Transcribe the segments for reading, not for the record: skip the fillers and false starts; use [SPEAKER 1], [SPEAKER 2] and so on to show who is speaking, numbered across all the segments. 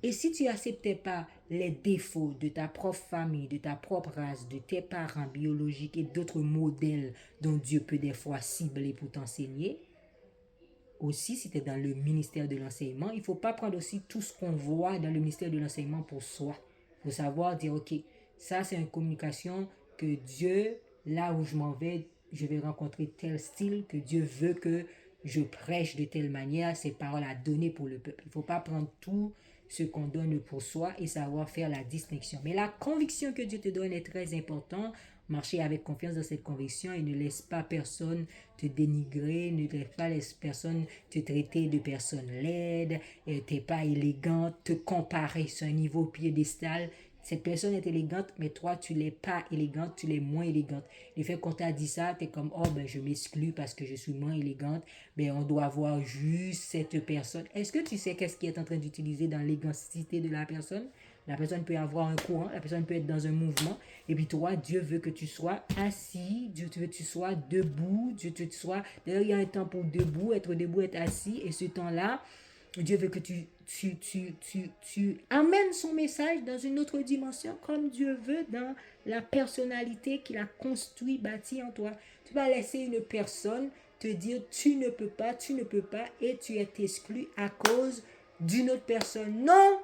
[SPEAKER 1] Et si tu n'acceptais pas les défauts de ta propre famille, de ta propre race, de tes parents biologiques et d'autres modèles dont Dieu peut des fois cibler pour t'enseigner, aussi, si tu es dans le ministère de l'enseignement, il ne faut pas prendre aussi tout ce qu'on voit dans le ministère de l'enseignement pour soi. Il faut savoir dire, OK, ça c'est une communication que Dieu, là où je m'en vais, je vais rencontrer tel style, que Dieu veut que je prêche de telle manière, ces paroles à donner pour le peuple. Il ne faut pas prendre tout ce qu'on donne pour soi et savoir faire la distinction. Mais la conviction que Dieu te donne est très importante. Marcher avec confiance dans cette conviction et ne laisse pas personne te dénigrer, ne laisse pas les personnes te traiter de personne laide, t'es pas élégante, te comparer sur un niveau piédestal. Cette personne est élégante, mais toi, tu l'es pas élégante, tu l'es moins élégante. Le fait qu'on t'a dit ça, tu es comme, oh, ben, je m'exclus parce que je suis moins élégante. Ben, on doit voir juste cette personne. Est-ce que tu sais qu'est-ce qui est en train d'utiliser dans l'égalité de la personne? La personne peut avoir un courant, la personne peut être dans un mouvement. Et puis toi, Dieu veut que tu sois assis, Dieu veut que tu sois debout, Dieu veut que tu sois... D'ailleurs, il y a un temps pour debout, être assis. Et ce temps-là, Dieu veut que tu amènes son message dans une autre dimension, comme Dieu veut dans la personnalité qu'il a construit, bâti en toi. Tu vas laisser une personne te dire tu ne peux pas, et tu es exclu à cause d'une autre personne. Non!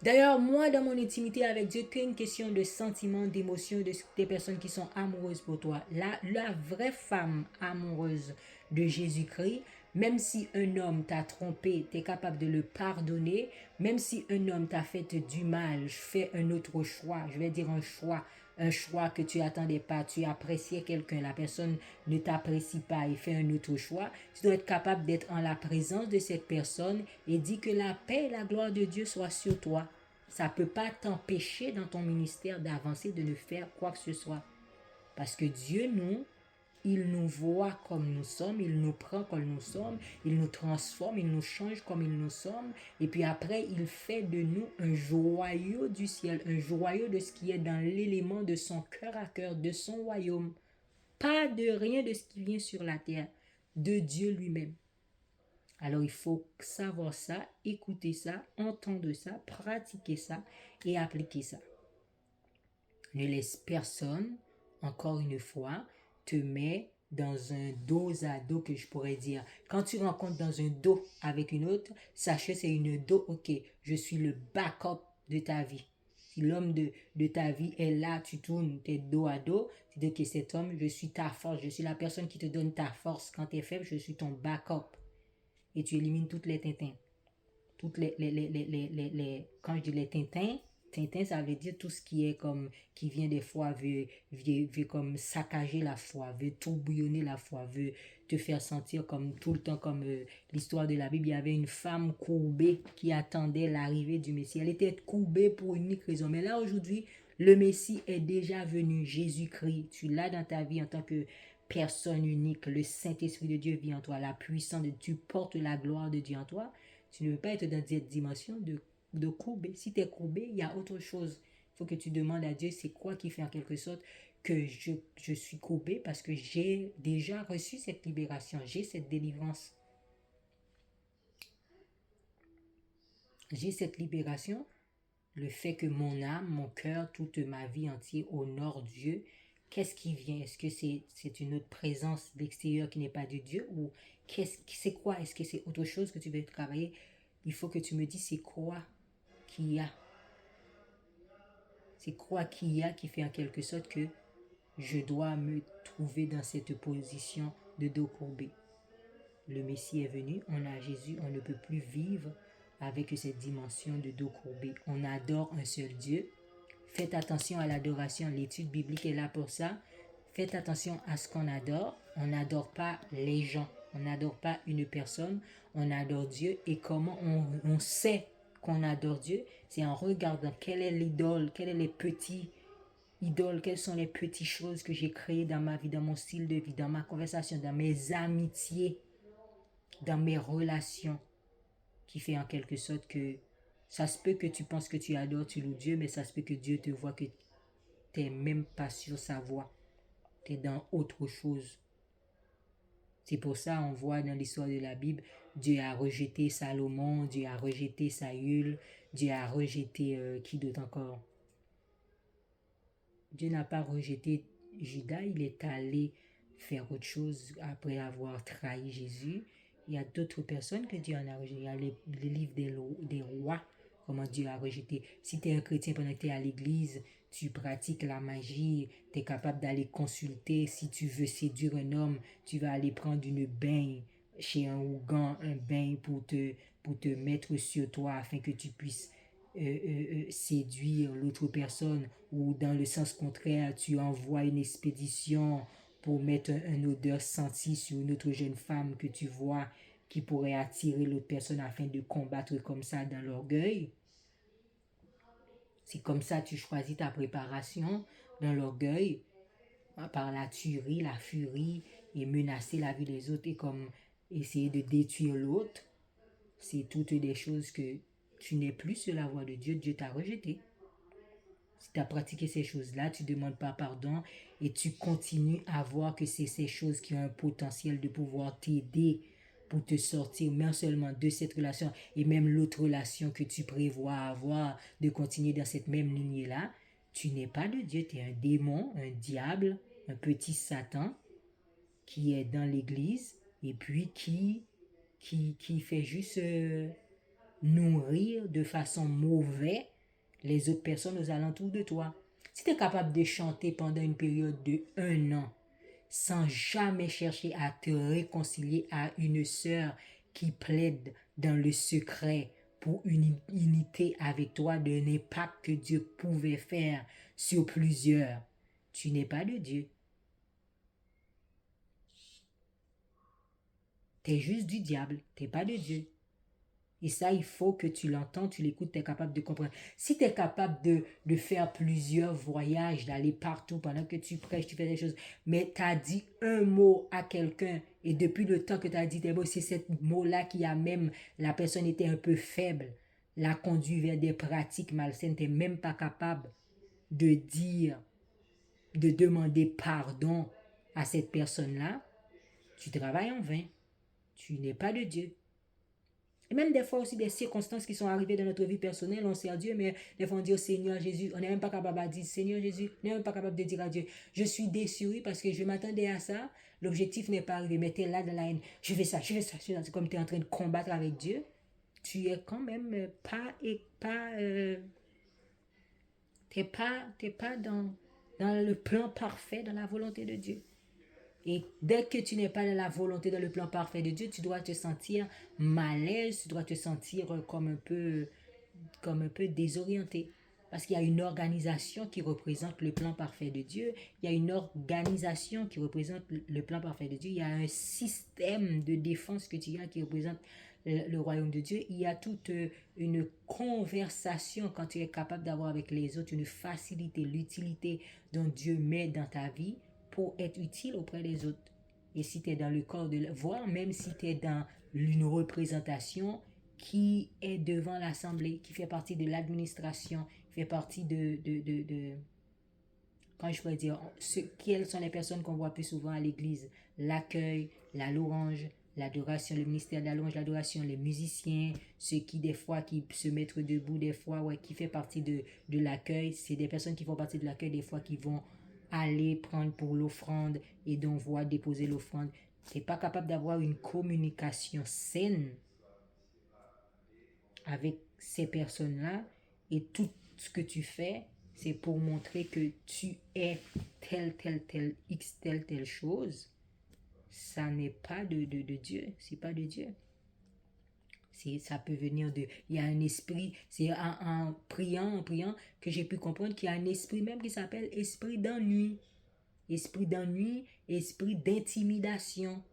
[SPEAKER 1] D'ailleurs, moi, dans mon intimité avec Dieu, qu'une question de sentiment, d'émotion, des personnes qui sont amoureuses pour toi. La vraie femme amoureuse de Jésus-Christ, même si un homme t'a trompé, tu es capable de le pardonner. Même si un homme t'a fait du mal, fais un autre choix. Je vais dire un choix que tu attendais pas. Tu appréciais quelqu'un, la personne ne t'apprécie pas et fait un autre choix. Tu dois être capable d'être en la présence de cette personne et dire que la paix et la gloire de Dieu soient sur toi. Ça ne peut pas t'empêcher dans ton ministère d'avancer, de ne faire quoi que ce soit. Parce que Dieu, il nous voit comme nous sommes, il nous prend comme nous sommes, il nous transforme, il nous change comme nous sommes. Et puis après, il fait de nous un joyau du ciel, un joyau de ce qui est dans l'élément de son cœur à cœur, de son royaume. Pas de rien de ce qui vient sur la terre, de Dieu lui-même. Alors il faut savoir ça, écouter ça, entendre ça, pratiquer ça et appliquer ça. Ne laisse personne, encore une fois, te mettre dans un dos à dos que je pourrais dire. Quand tu rencontres dans un dos avec une autre, sache que c'est une dos, ok, je suis le backup de ta vie. Si l'homme de ta vie est là, tu tournes tes dos à dos, tu dis que cet homme, je suis ta force, je suis la personne qui te donne ta force. Quand tu es faible, je suis ton backup. Et tu élimines toutes les tintins. Toutes quand je dis les tintins, Tintin, ça veut dire tout ce qui est comme, qui vient des fois, veut comme saccager la foi, veut tourbillonner la foi, veut te faire sentir comme tout le temps, comme l'histoire de la Bible, il y avait une femme courbée qui attendait l'arrivée du Messie. Elle était courbée pour une unique raison. Mais là, aujourd'hui, le Messie est déjà venu, Jésus-Christ. Tu l'as dans ta vie en tant que personne unique. Le Saint-Esprit de Dieu vit en toi. La puissance de Dieu, tu portes la gloire de Dieu en toi. Tu ne veux pas être dans cette dimension de courbé. Si tu es courbé, il y a autre chose. Il faut que tu demandes à Dieu, c'est quoi qui fait en quelque sorte que je suis courbé parce que j'ai déjà reçu cette libération, j'ai cette délivrance. J'ai cette libération, le fait que mon âme, mon cœur, toute ma vie entière honore Dieu. Qu'est-ce qui vient? Est-ce que c'est une autre présence d'extérieur qui n'est pas de Dieu? Ou c'est quoi? Est-ce que c'est autre chose que tu veux travailler? Il faut que tu me dises c'est quoi qu'il y a. C'est quoi qu'il y a qui fait en quelque sorte que je dois me trouver dans cette position de dos courbé. Le Messie est venu, on a Jésus, on ne peut plus vivre avec cette dimension de dos courbé. On adore un seul Dieu. Faites attention à l'adoration, l'étude biblique est là pour ça. Faites attention à ce qu'on adore. On n'adore pas les gens, on n'adore pas une personne, on adore Dieu. Et comment on sait qu'on adore Dieu? C'est en regardant quelle est l'idole, quels sont les petits idoles, quelles sont les petites choses que j'ai créées dans ma vie, dans mon style de vie, dans ma conversation, dans mes amitiés, dans mes relations, qui fait en quelque sorte que ça se peut que tu penses que tu adores, tu loues Dieu, mais ça se peut que Dieu te voit que tu n'es même pas sur sa voie. Tu es dans autre chose. C'est pour ça on voit dans l'histoire de la Bible Dieu a rejeté Salomon, Dieu a rejeté Saül, Dieu a rejeté qui d'autre encore? Dieu n'a pas rejeté Judas, il est allé faire autre chose après avoir trahi Jésus. Il y a d'autres personnes que Dieu en a rejeté. Il y a les livres des rois, comment Dieu a rejeté. Si tu es un chrétien pendant que tu es à l'église, tu pratiques la magie, tu es capable d'aller consulter. Si tu veux séduire un homme, tu vas aller prendre une bain chez un Ougan, un bain pour te mettre sur toi afin que tu puisses séduire l'autre personne, ou dans le sens contraire, tu envoies une expédition pour mettre un odeur sentie sur une autre jeune femme que tu vois qui pourrait attirer l'autre personne afin de combattre comme ça dans l'orgueil. C'est comme ça que tu choisis ta préparation dans l'orgueil, par la tuerie, la furie, et menacer la vie des autres et comme essayer de détruire l'autre. C'est toutes des choses que tu n'es plus sur la voie de Dieu. Dieu t'a rejeté. Si tu as pratiqué ces choses-là, tu ne demandes pas pardon et tu continues à voir que c'est ces choses qui ont un potentiel de pouvoir t'aider pour te sortir, non seulement de cette relation et même l'autre relation que tu prévois avoir, de continuer dans cette même lignée-là. Tu n'es pas de Dieu, tu es un démon, un diable, un petit Satan qui est dans l'église et puis qui fait juste nourrir de façon mauvaise les autres personnes aux alentours de toi. Si tu es capable de chanter pendant une période de 1 an sans jamais chercher à te réconcilier à une sœur qui plaide dans le secret pour une unité avec toi, d'un impact que Dieu pouvait faire sur plusieurs, tu n'es pas de Dieu. Tu es juste du diable, tu n'es pas de Dieu. Et ça, il faut que tu l'entends, tu l'écoutes, tu es capable de comprendre. Si tu es capable de faire plusieurs voyages, d'aller partout pendant que tu prêches, tu fais des choses, mais tu as dit un mot à quelqu'un, et depuis le temps que tu as dit tes mots, c'est ce mot-là qui a même, la personne était un peu faible, l'a conduit vers des pratiques malsaines, tu n'es même pas capable de dire, de demander pardon à cette personne-là, tu travailles en vain. Tu n'es pas de Dieu. Et même des fois aussi des circonstances qui sont arrivées dans notre vie personnelle, on sert Dieu, mais des fois on dit au Seigneur Jésus, on n'est même pas capable de dire Seigneur Jésus, on n'est même pas capable de dire à Dieu, je suis déçu parce que je m'attendais à ça, l'objectif n'est pas arrivé, mais tu es là dans la haine, je fais ça, c'est comme tu es en train de combattre avec Dieu, tu es quand même t'es pas dans le plan parfait, dans la volonté de Dieu. Et dès que tu n'es pas dans la volonté, dans le plan parfait de Dieu, tu dois te sentir malaise, tu dois te sentir comme un peu désorienté. Parce qu'il y a une organisation qui représente le plan parfait de Dieu. Il y a une organisation qui représente le plan parfait de Dieu. Il y a un système de défense que tu as qui représente le royaume de Dieu. Il y a toute une conversation quand tu es capable d'avoir avec les autres, une facilité, l'utilité dont Dieu met dans ta vie pour être utile auprès des autres. Et si tu es dans le corps de voire même si tu es dans une représentation qui est devant l'Assemblée, qui fait partie de l'administration, fait partie quand je pourrais dire, quelles sont les personnes qu'on voit plus souvent à l'église? L'accueil, la louange, l'adoration, le ministère de la louange, l'adoration, les musiciens, ceux qui des fois qui se mettent debout, des fois ouais, qui fait partie de l'accueil. C'est des personnes qui font partie de l'accueil, des fois qui vont aller prendre pour l'offrande et dont voit déposer l'offrande. Tu n'es pas capable d'avoir une communication saine avec ces personnes-là et tout ce que tu fais, c'est pour montrer que tu es telle chose. Ça n'est pas de Dieu. C'est pas de Dieu. Ça peut venir de... Il y a un esprit, c'est en priant que j'ai pu comprendre qu'il y a un esprit même qui s'appelle esprit d'ennui. Esprit d'ennui, esprit d'intimidation.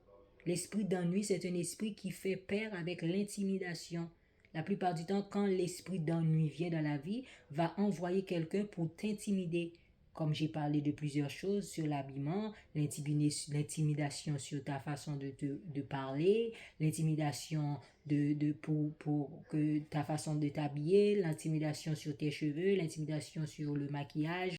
[SPEAKER 1] L'esprit d'ennui, c'est un esprit qui fait pair avec l'intimidation. La plupart du temps, quand l'esprit d'ennui vient dans la vie, va envoyer quelqu'un pour t'intimider. Comme j'ai parlé de plusieurs choses sur l'habillement, l'intimidation sur ta façon de parler, l'intimidation pour que ta façon de t'habiller, l'intimidation sur tes cheveux, l'intimidation sur le maquillage,